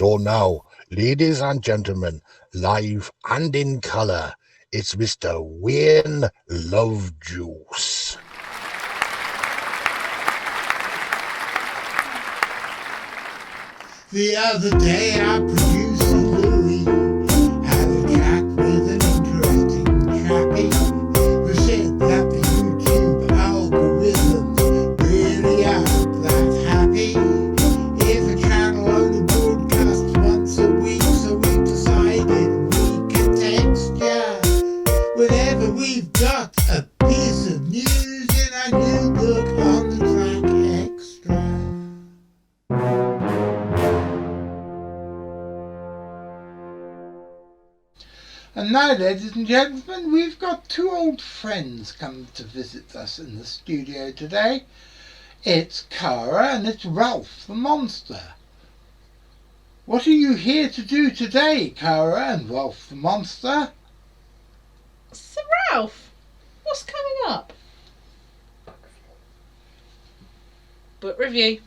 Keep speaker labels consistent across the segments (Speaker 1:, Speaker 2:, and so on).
Speaker 1: So now, ladies and gentlemen, live and in colour, it's Mr. Wayne Lovejuice.
Speaker 2: The other day our producer Louis had a chat with an interesting chappie who said that the YouTube algorithms really aren't that happy. If a channel only broadcasts once a week, so we decided we could text ya whenever we've got a piece of news in our new book on the track extra. And now, ladies and gentlemen, we've got two old friends come to visit us in the studio today. It's Cara and it's Ralph the Monster. What are you here to do today, Cara and Ralph the Monster?
Speaker 3: So Ralph, what's coming up? Book review.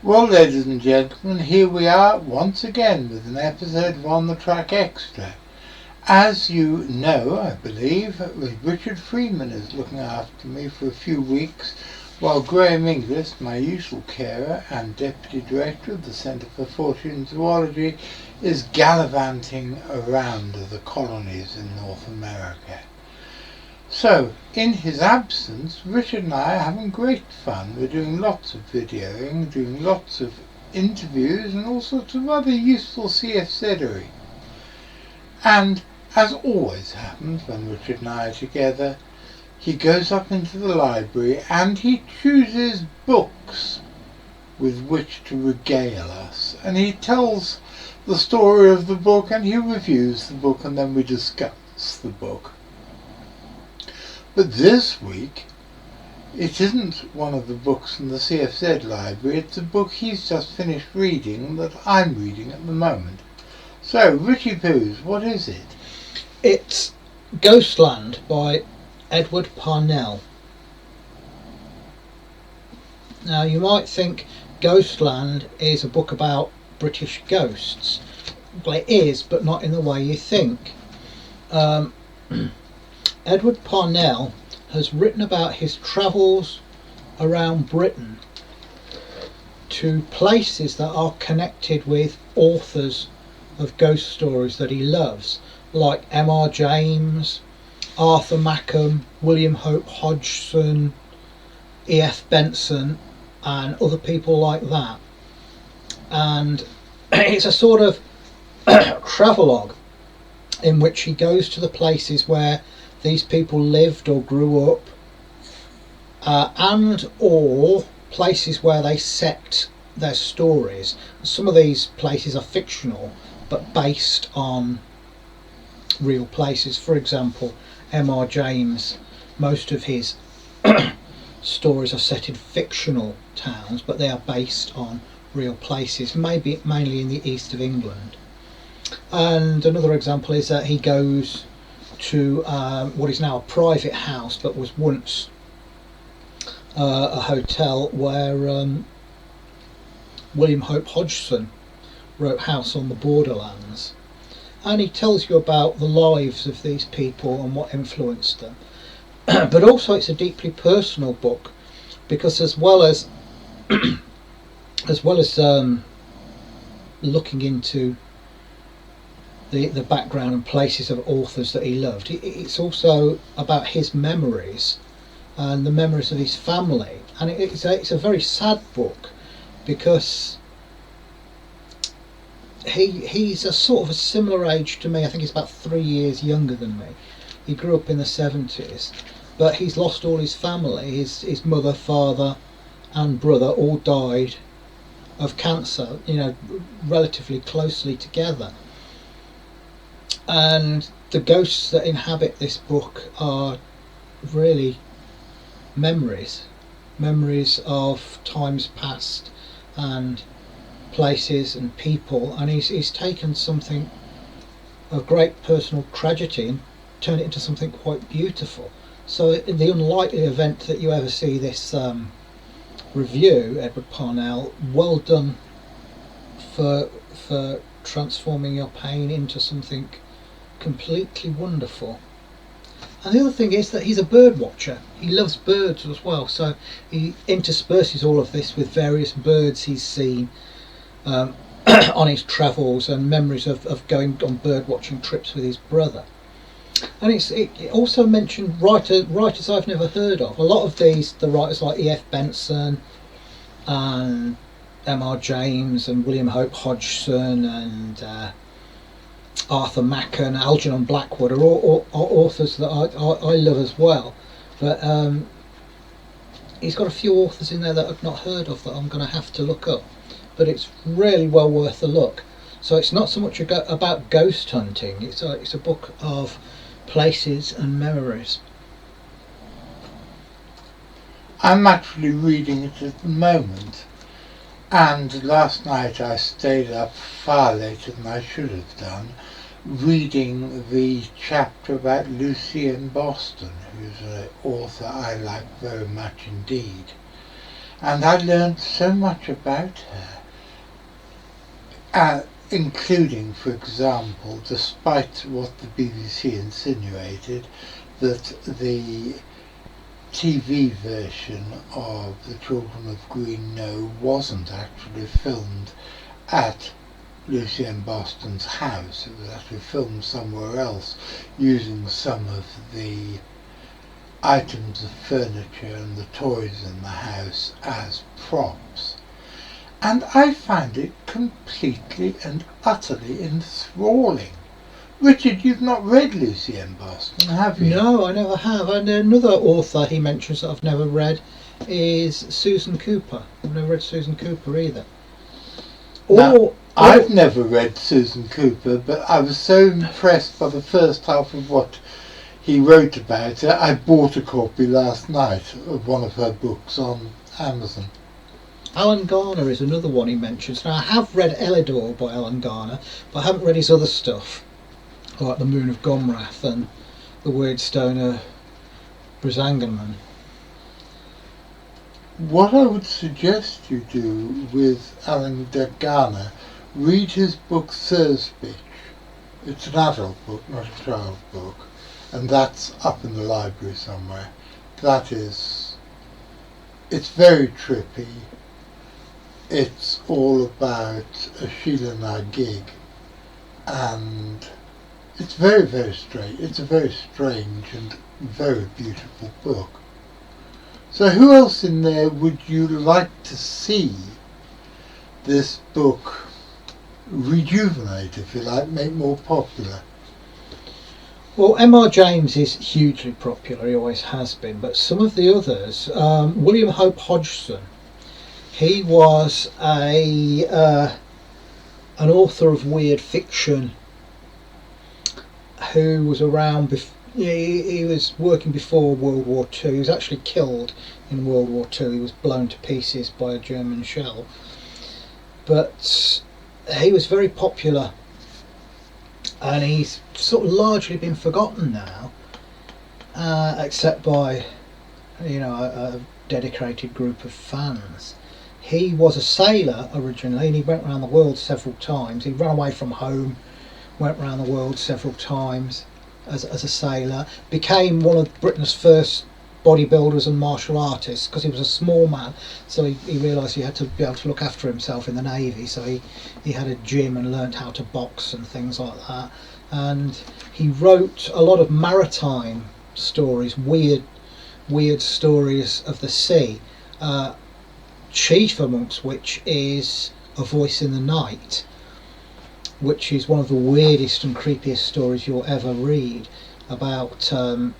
Speaker 2: Well, ladies and gentlemen, here we are once again with an episode of On the Track Extra. As you know, I believe, Richard Freeman is looking after me for a few weeks, while Graham Inglis, my usual carer and Deputy Director of the Centre for Fortean Zoology, is gallivanting around the colonies in North America. So, in his absence, Richard and I are having great fun. We're doing lots of videoing, doing lots of interviews and all sorts of other useful CFZ-ery. And as always happens when Richard and I are together, he goes up into the library and he chooses books with which to regale us. And he tells the story of the book and he reviews the book and then we discuss the book. But this week, it isn't one of the books in the CFZ library, it's a book he's just finished reading that I'm reading at the moment. So, Richie Poos, what is it?
Speaker 4: It's Ghostland by Edward Parnell. Now, you might think Ghostland is a book about British ghosts. Well, it is, but not in the way you think. Edward Parnell has written about his travels around Britain to places that are connected with authors of ghost stories that he loves, like M.R. James, Arthur Mackham, William Hope Hodgson, E.F. Benson and other people like that. And it's a sort of travelogue in which he goes to the places where these people lived or grew up, and or places where they set their stories. Some of these places are fictional but based on real places. For example, M.R. James, most of his stories are set in fictional towns, but they are based on real places, maybe mainly in the east of England. And another example is that he goes to what is now a private house but was once a hotel where William Hope Hodgson wrote House on the Borderlands, and he tells you about the lives of these people and what influenced them. But also it's a deeply personal book, because as well as looking into the background and places of authors that he loved, it's also about his memories and the memories of his family. And it's a very sad book, because he's a sort of a similar age to me. I think he's about 3 years younger than me. He grew up in the 70s, but he's lost all his family. His mother, father and brother all died of cancer, relatively closely together. And the ghosts that inhabit this book are really memories of times past and places and people, and he's taken something of great personal tragedy and turned it into something quite beautiful. So in the unlikely event that you ever see this review, Edward Parnell, well done for for transforming your pain into something completely wonderful. And the other thing is that he's a bird watcher. He loves birds as well, so he intersperses all of this with various birds he's seen on his travels and memories of going on bird watching trips with his brother. And it also mentioned writers I've never heard of. A lot of the writers like E.F. Benson and M.R. James and William Hope Hodgson and Arthur Macken, Algernon Blackwood are all authors that I love as well. But he's got a few authors in there that I've not heard of that I'm going to have to look up. But it's really well worth a look. So it's not so much about ghost hunting. It's a book of places and memories.
Speaker 2: I'm actually reading it at the moment, and last night I stayed up far later than I should have done, reading the chapter about Lucy in Boston, who's an author I like very much indeed. And I learned so much about her, including, for example, despite what the BBC insinuated, that the TV version of The Children of Green Know wasn't actually filmed at Lucy in Boston's house. It was actually filmed somewhere else, using some of the items of furniture and the toys in the house as props. And I find it completely and utterly enthralling. Richard, you've not read Lucy in Boston, have you?
Speaker 4: No, I never have. And another author he mentions that I've never read is Susan Cooper. I've never read Susan Cooper either.
Speaker 2: I've never read Susan Cooper, but I was so impressed by the first half of what he wrote about her. I bought a copy last night of one of her books on Amazon.
Speaker 4: Alan Garner is another one he mentions. Now, I have read Elidor by Alan Garner, but I haven't read his other stuff, like The Moon of Gomrath and The Weird Stone of Brisangaman.
Speaker 2: What I would suggest you do with Alan Garner, read his book Thursbitch. It's an adult book, not a child book, and that's up in the library somewhere. It's very trippy. It's all about a Sheila Na gig, and it's very, very strange. It's a very strange and very beautiful book. So who else in there would you like to see this book rejuvenate, if you like, make more popular?
Speaker 4: Well, M.R. James is hugely popular, he always has been, but some of the others, William Hope Hodgson, he was an author of weird fiction who was around he was working before World War II. He was actually killed in World War II. He was blown to pieces by a German shell. But he was very popular, and he's sort of largely been forgotten now, except by a dedicated group of fans. He was a sailor originally, and he went around the world several times. He ran away from home, went around the world several times as a sailor, became one of Britain's first bodybuilders and martial artists because he was a small man, so he realised he had to be able to look after himself in the Navy, so he had a gym and learnt how to box and things like that. And he wrote a lot of maritime stories, weird stories of the sea, chief amongst which is A Voice in the Night, which is one of the weirdest and creepiest stories you'll ever read, about a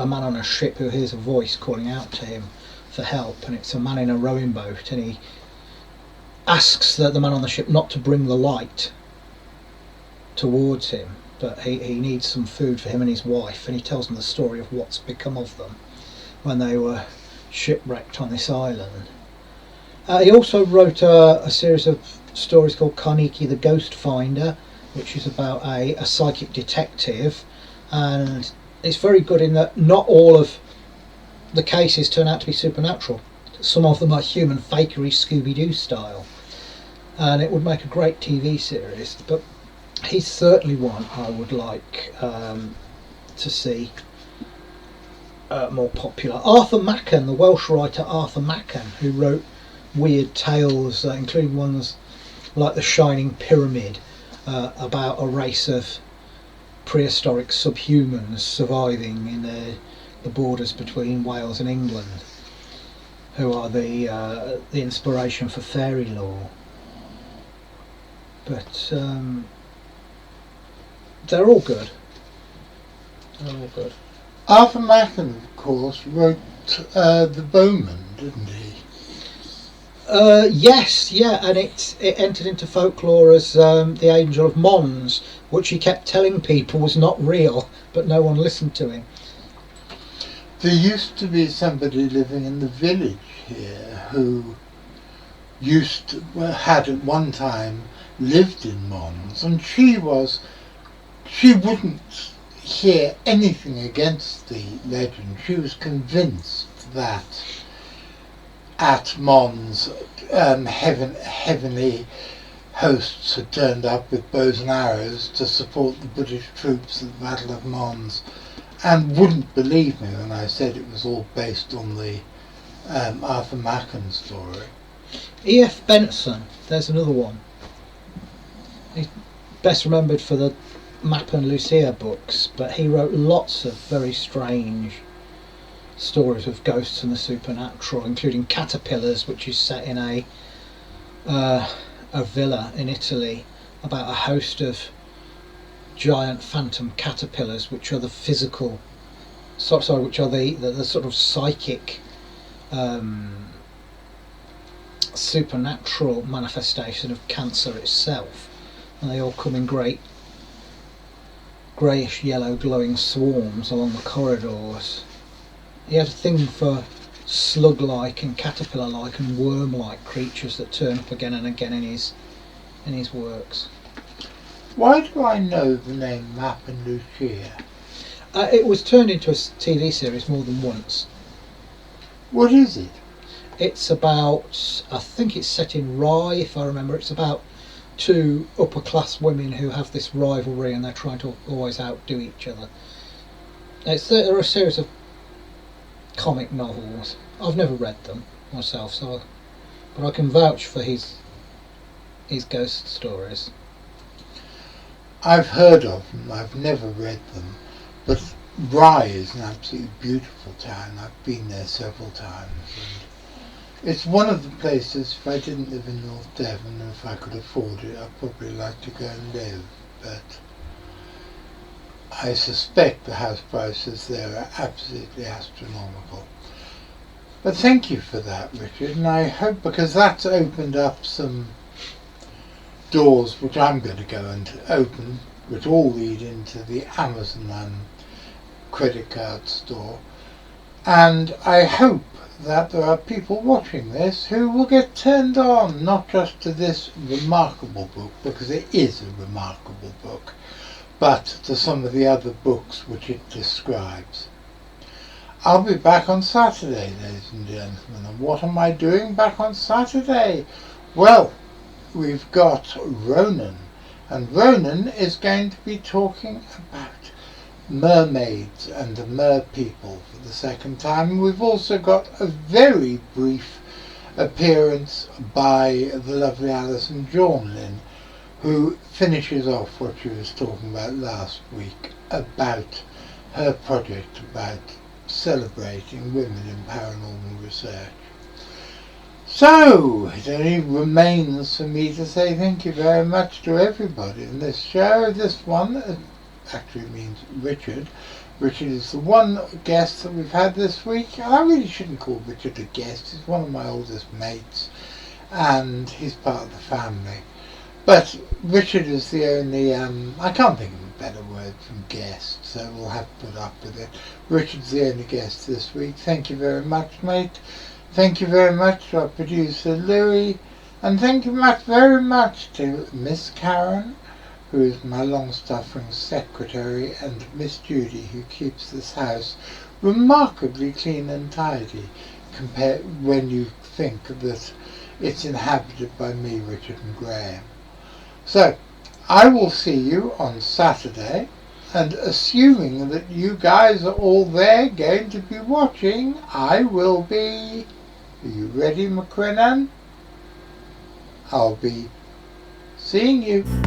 Speaker 4: man on a ship who hears a voice calling out to him for help, and it's a man in a rowing boat, and he asks the man on the ship not to bring the light towards him, but he needs some food for him and his wife, and he tells them the story of what's become of them when they were shipwrecked on this island. He also wrote a series of stories called Carnegie the Ghost Finder, which is about a psychic detective, and it's very good in that not all of the cases turn out to be supernatural. Some of them are human fakery, Scooby-Doo style. and it would make a great TV series. But he's certainly one I would like to see more popular. Arthur Machen, the Welsh writer Arthur Machen, who wrote weird tales, including ones like The Shining Pyramid, about a race of prehistoric subhumans surviving in the borders between Wales and England, who are the inspiration for fairy lore. But they're all good. They're all good.
Speaker 2: Arthur Machen, of course, wrote The Bowman, didn't he?
Speaker 4: Yes, yeah, and it entered into folklore as the Angel of Mons, which he kept telling people was not real, but no one listened to him.
Speaker 2: There used to be somebody living in the village here who had at one time lived in Mons, and she wouldn't hear anything against the legend. She was convinced that at Mons heavenly hosts had turned up with bows and arrows to support the British troops at the Battle of Mons, and wouldn't believe me when I said it was all based on the Arthur Machen story.
Speaker 4: E.F. Benson, there's another one. He's best remembered for the Map and Lucia books, but he wrote lots of very strange stories of ghosts and the supernatural, including Caterpillars, which is set in a villa in Italy about a host of giant phantom caterpillars, which are the physical, which are the sort of psychic, supernatural manifestation of cancer itself, and they all come in great greyish yellow glowing swarms along the corridors. He had a thing for slug-like and caterpillar-like and worm-like creatures that turn up again and again in his works.
Speaker 2: Why do I know the name Map and Lucia?
Speaker 4: It was turned into a TV series more than once.
Speaker 2: What is it?
Speaker 4: It's about, I think it's set in Rye, if I remember. It's about two upper class women who have this rivalry and they're trying to always outdo each other. There are a series of comic novels. I've never read them myself, but I can vouch for his ghost stories.
Speaker 2: I've heard of them, I've never read them, but Rye is an absolutely beautiful town. I've been there several times, and it's one of the places, if I didn't live in North Devon, and if I could afford it, I'd probably like to go and live, but I suspect the house prices there are absolutely astronomical. But thank you for that, Richard, and I hope, because that's opened up some doors which I'm going to go and open, which all lead into the Amazon credit card store, and I hope that there are people watching this who will get turned on not just to this remarkable book, because it is a remarkable book, but to some of the other books which it describes. I'll be back on Saturday, ladies and gentlemen, and what am I doing back on Saturday? Well, we've got Ronan, and Ronan is going to be talking about mermaids and the mer people for the second time. We've also got a very brief appearance by the lovely Alison Jornlin, who finishes off what she was talking about last week about her project about celebrating women in paranormal research. So, it only remains for me to say thank you very much to everybody in this show. This one actually means Richard. Richard is the one guest that we've had this week. I really shouldn't call Richard a guest. He's one of my oldest mates and he's part of the family. But Richard is the only, I can't think of a better word from guest, so we'll have to put up with it. Richard's the only guest this week. Thank you very much, mate. Thank you very much to our producer Louis, and thank you very much to Miss Karen, who is my long-suffering secretary, and Miss Judy, who keeps this house remarkably clean and tidy, compared when you think that it's inhabited by me, Richard and Graham. So, I will see you on Saturday, and assuming that you guys are all there going to be watching, I will be... Are you ready, McCrinnan? I'll be seeing you.